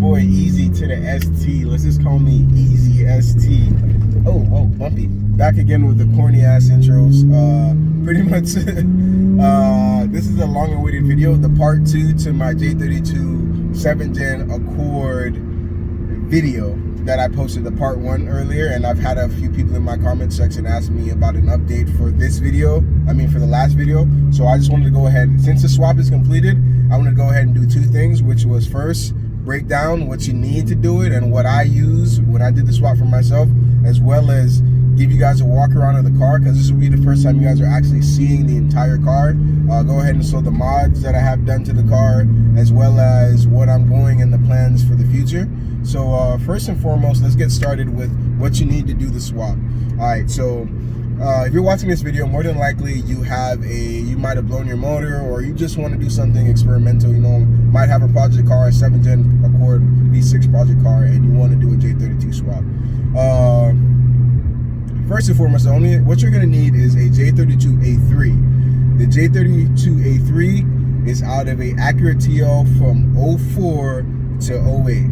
boy Easy to the ST. Let's just call me Easy ST. Oh, whoa, bumpy. Back again with the corny ass intros. Pretty much, this is a long awaited video, the part 2 to my J32 7th Gen Accord video that I posted the part 1 earlier, and I've had a few people in my comment section ask me about an update for this video, for the last video. So I just wanted to go ahead, since the swap is completed, I wanted to go ahead and do 2 things, which was first, break down what you need to do it and what I use when I did the swap for myself, as well as give you guys a walk around of the car, because this will be the first time you guys are actually seeing the entire car. Go ahead and show the mods that I have done to the car, as well as what I'm going and the plans for the future. So first and foremost, let's get started with what you need to do the swap. Alright, so if you're watching this video, more than likely you might have blown your motor, or you just want to do something experimental. You know, might have a project car, a 7th Gen Accord V6 project car, and you want to do a J32 swap. First and foremost, what you're going to need is a J32A3. The J32A3 is out of a Acura Tl from 04 to 08.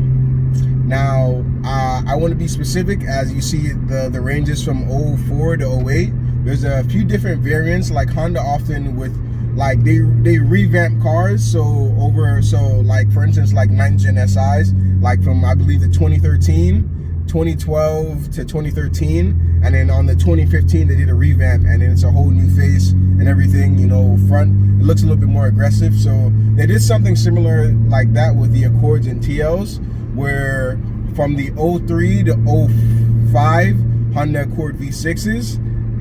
Now, I want to be specific, as you see the ranges from 04 to 08. There's a few different variants, like Honda often with, like, they revamp cars. So like, for instance, like 9th Gen SIs, like from, I believe, the 2012 to 2013, and then on the 2015 they did a revamp, and then it's a whole new face and everything. You know, front, it looks a little bit more aggressive. So they did something similar like that with the Accords and TLs, where from the 03 to 05 Honda Accord V6s,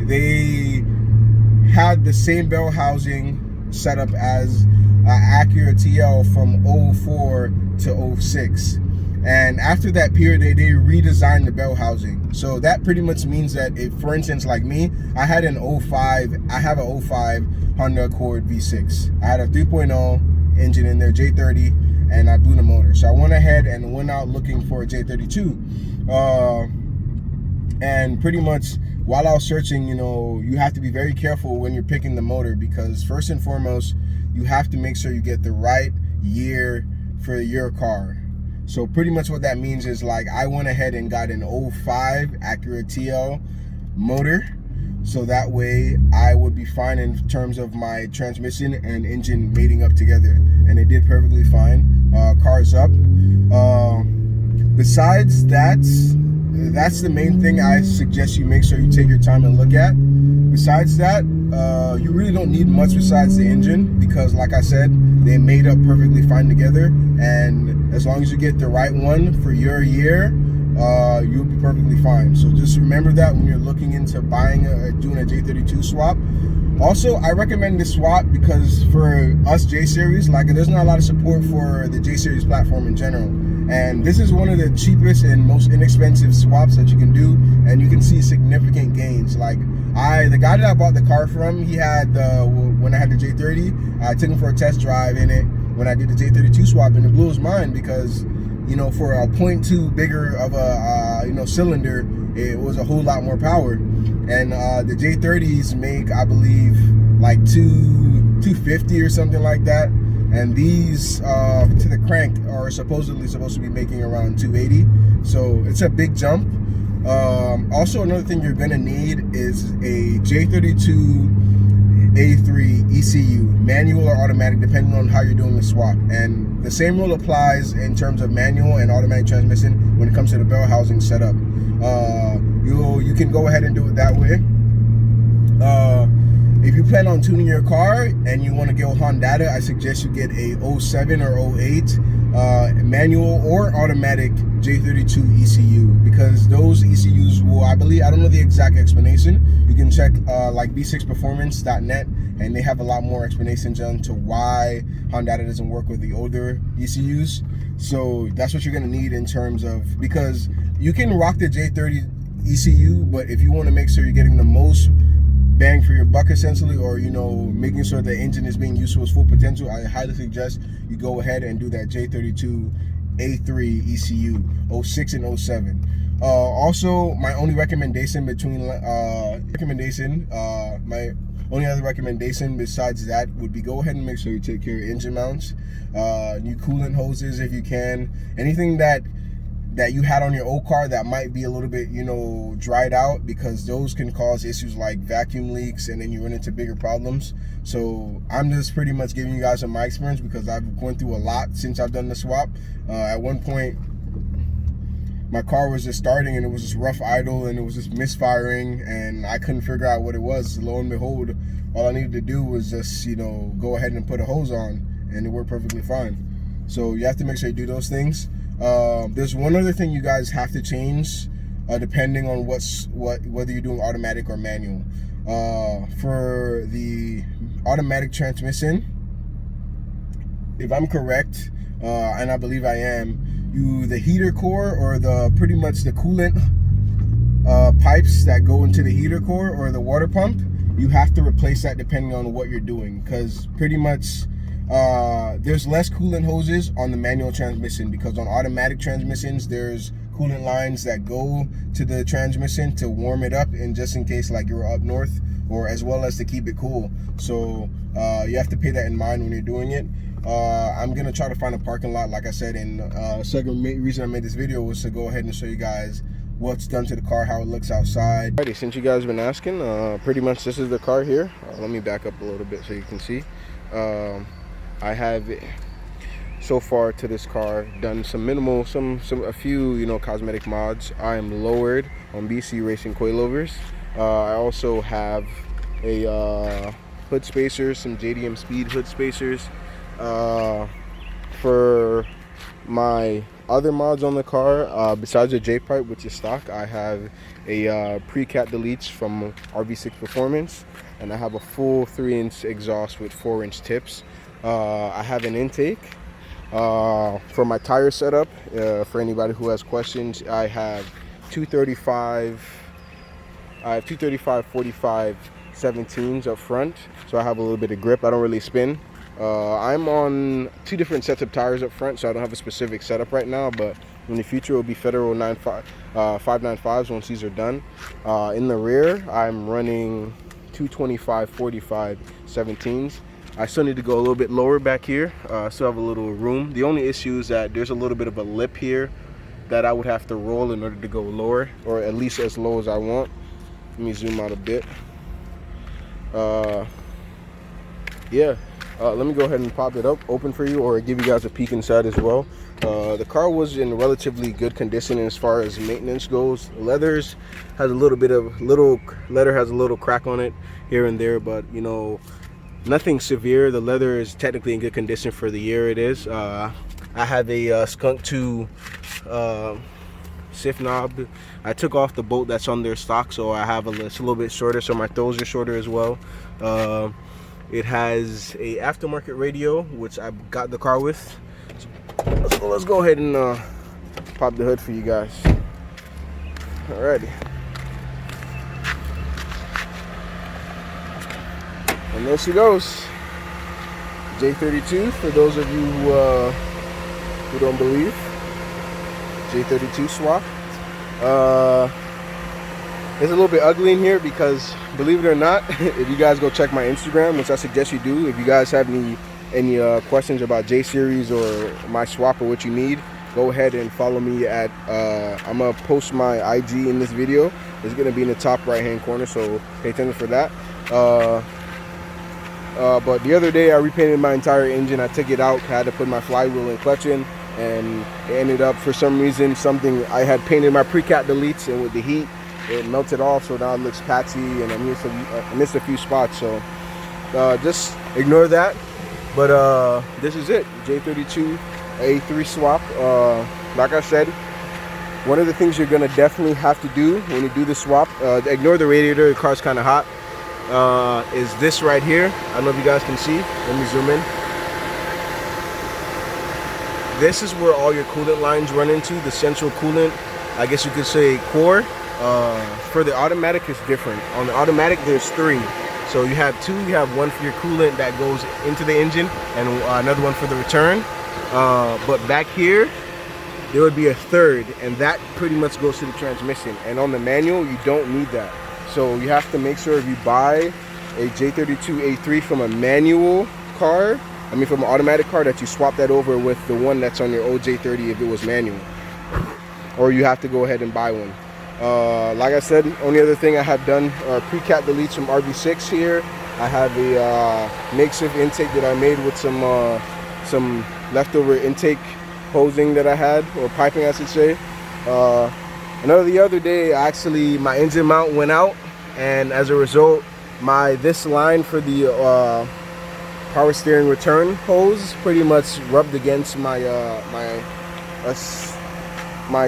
they had the same bell housing setup as Acura TL from 04 to 06. And after that period, they redesigned the bell housing. So that pretty much means that if, for instance, like me, I have a 05 Honda Accord V6. I had a 3.0 engine in there, J30, and I blew the motor. So I went ahead and went out looking for a J32. And pretty much while I was searching, you know, you have to be very careful when you're picking the motor, because first and foremost, you have to make sure you get the right year for your car. So pretty much what that means is, like, I went ahead and got an 05 Acura Tl motor, so that way I would be fine in terms of my transmission and engine mating up together, and it did perfectly fine. Car's up. Besides that's the main thing I suggest you make sure you take your time and look at. Besides that, you really don't need much besides the engine, because like I said, they made up perfectly fine together, and as long as you get the right one for your year, you'll be perfectly fine. So just remember that when you're looking into doing a J32 swap. Also, I recommend this swap because for us J series, like, there's not a lot of support for the J series platform in general, and this is one of the cheapest and most inexpensive swaps that you can do, and you can see significant gains. Like, the guy that I bought the car from, he had when I had the J30, I took him for a test drive in it when I did the J32 swap, and it blew his mind because, you know, for a 0.2 bigger of a cylinder, it was a whole lot more power. And the J30s make, I believe, like 250 or something like that, and these to the crank are supposedly supposed to be making around 280. So it's a big jump. Also, another thing you're gonna need is a J32A3 ECU, manual or automatic, depending on how you're doing the swap. And the same rule applies in terms of manual and automatic transmission when it comes to the bell housing setup. You can go ahead and do it that way. If you plan on tuning your car and you want to go Honda, I suggest you get a 07 or 08 manual or automatic J32 ECU, because those ECUs will, I don't know the exact explanation. You can check like v6performance.net, and they have a lot more explanations onto why Honda doesn't work with the older ECUs. So that's what you're going to need in terms of, because you can rock the J30 ECU, but if you want to make sure you're getting the most bang for your buck, essentially, or, you know, making sure the engine is being used to its full potential, I highly suggest you go ahead and do that J32 A3 ECU 06 and 07. Also, my only recommendation Only other recommendation besides that would be go ahead and make sure you take care of your engine mounts, new coolant hoses if you can, anything that you had on your old car that might be a little bit, you know, dried out, because those can cause issues like vacuum leaks, and then you run into bigger problems. So I'm just pretty much giving you guys my experience, because I've gone through a lot since I've done the swap. At one point, my car was just starting and it was just rough idle and it was just misfiring, and I couldn't figure out what it was. Lo and behold, all I needed to do was just, you know, go ahead and put a hose on, and it worked perfectly fine. So you have to make sure you do those things. There's one other thing you guys have to change, depending on whether you're doing automatic or manual. For the automatic transmission, if I'm correct, and I believe I am, the heater core, or pretty much the coolant pipes that go into the heater core or the water pump, you have to replace that depending on what you're doing, because pretty much there's less coolant hoses on the manual transmission, because on automatic transmissions there's coolant lines that go to the transmission to warm it up, and just in case like you're up north, or as well as to keep it cool. So you have to pay that in mind when you're doing it. I'm gonna try to find a parking lot, like I said, and second reason I made this video was to go ahead and show you guys what's done to the car, how it looks outside. Alrighty, since you guys have been asking, pretty much this is the car here. Let me back up a little bit so you can see. I have so far to this car done some minimal, a few, you know, cosmetic mods. I am lowered on BC Racing coilovers. I also have a hood spacers, some JDM Speed hood spacers. For my other mods on the car, besides the J pipe, which is stock, I have a pre-cat deletes from RV6 Performance, and I have a full 3-inch exhaust with 4-inch tips. I have an intake. For my tire setup, for anybody who has questions, I have 235/45 17s up front, so I have a little bit of grip. I don't really spin. I'm on 2 different sets of tires up front, so I don't have a specific setup right now, but in the future it will be Federal 595s once these are done. In the rear, I'm running 225/45 17s. I still need to go a little bit lower back here. Still have a little room. The only issue is that there's a little bit of a lip here that I would have to roll in order to go lower, or at least as low as I want. Let me zoom out a bit. Yeah. Let me go ahead and pop it up open for you, or give you guys a peek inside as well. The car was in relatively good condition as far as maintenance goes. Leathers has a little bit of leather has a little crack on it here and there, but you know, nothing severe. The leather is technically in good condition for the year it is. I have a Skunk 2 sift knob. I took off the bolt that's on their stock, so I have it's a little bit shorter, so my throws are shorter as well. It has a aftermarket radio, which I got the car with. So let's go ahead and pop the hood for you guys. Alrighty. And there she goes. J32, for those of you who don't believe. J32 swap. It's a little bit ugly in here because, believe it or not, if you guys go check my Instagram, which I suggest you do, if you guys have any questions about J series or my swap or what you need, go ahead and follow me at I'm gonna post my IG in this video. It's gonna be in the top right hand corner, so pay attention for that. But the other day I repainted my entire engine. I took it out, had to put my flywheel and clutch in, and it ended up, for some reason, I had painted my pre-cat deletes, and with the heat it melted off, so now it looks patchy, and I missed a few spots. So just ignore that. But this is it, J32 A3 swap. Like I said, one of the things you're gonna definitely have to do when you do the swap, ignore the radiator, the car's kind of hot, is this right here. I don't know if you guys can see. Let me zoom in. This is where all your coolant lines run into, the central coolant, I guess you could say core. For the automatic, it's different. On the automatic, there's 3. So you have 2. You have one for your coolant that goes into the engine, and another one for the return. But back here, there would be a 3rd, and that pretty much goes to the transmission. And on the manual, you don't need that. So you have to make sure if you buy a J32A3 from a manual car, from an automatic car, that you swap that over with the one that's on your old J30 if it was manual, or you have to go ahead and buy one. Like I said, only other thing I have done are pre-cap deletes from RB6 here. I have a makeshift intake that I made with some leftover intake hosing that I had, or piping I should say. The other day, actually, my engine mount went out, and as a result, this line for the power steering return hose pretty much rubbed against my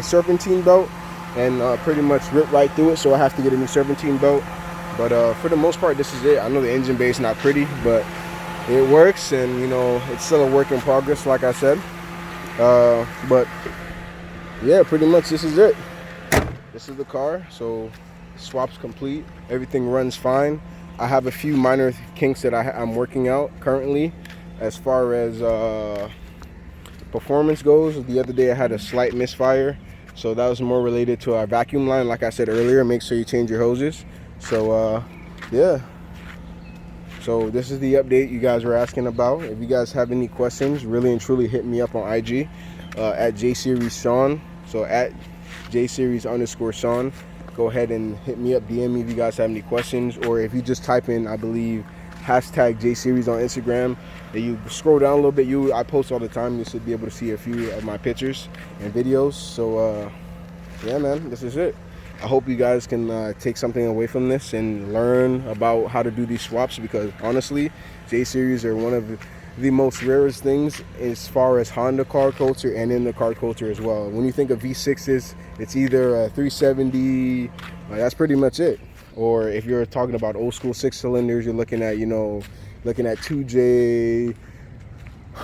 serpentine belt, and pretty much ripped right through it. So I have to get a new serpentine belt. But for the most part, this is it. I know the engine bay is not pretty, but it works, and it's still a work in progress, like I said. But yeah, pretty much this is it. This is the car. So swap's complete. Everything runs fine. I have a few minor kinks that I'm working out currently as far as performance goes. The other day I had a slight misfire, so that was more related to our vacuum line. Like I said earlier, make sure you change your hoses. So yeah, so this is the update you guys were asking about. If you guys have any questions, really and truly hit me up on IG at JSeriesSean. So at JSeries_Sean. Go ahead and hit me up, DM me if you guys have any questions, or if you just type in, I believe, hashtag JSeries on Instagram, and you scroll down a little bit, I post all the time. You should be able to see a few of my pictures and videos. So yeah, man, this is it. I hope you guys can take something away from this and learn about how to do these swaps, because honestly, J-Series are one of the most rarest things as far as Honda car culture and in the car culture as well. When you think of V6s, it's either a 370, that's pretty much it. Or if you're talking about old school 6 cylinders, you're looking at 2J,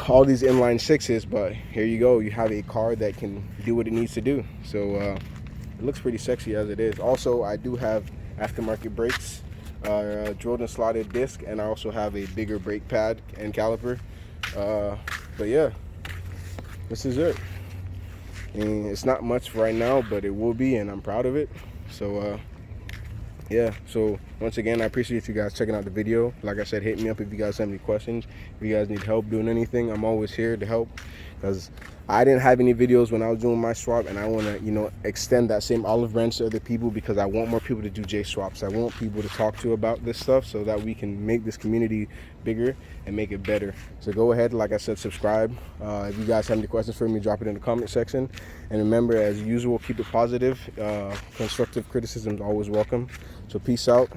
all these inline 6s. But here you go, you have a car that can do what it needs to do. So it looks pretty sexy as it is. Also, I do have aftermarket brakes, drilled and slotted disc, and I also have a bigger brake pad and caliper. But yeah, this is it. And it's not much right now, but it will be, and I'm proud of it. So yeah, so once again, I appreciate you guys checking out the video. Like I said, hit me up if you guys have any questions. If you guys need help doing anything, I'm always here to help, because I didn't have any videos when I was doing my swap, and I want to extend that same olive branch to other people, because I want more people to do J swaps. I want people to talk to about this stuff so that we can make this community bigger and make it better. So go ahead, like I said, subscribe. If you guys have any questions for me, drop it in the comment section, and remember, as usual, keep it positive. Constructive criticism is always welcome. So peace out.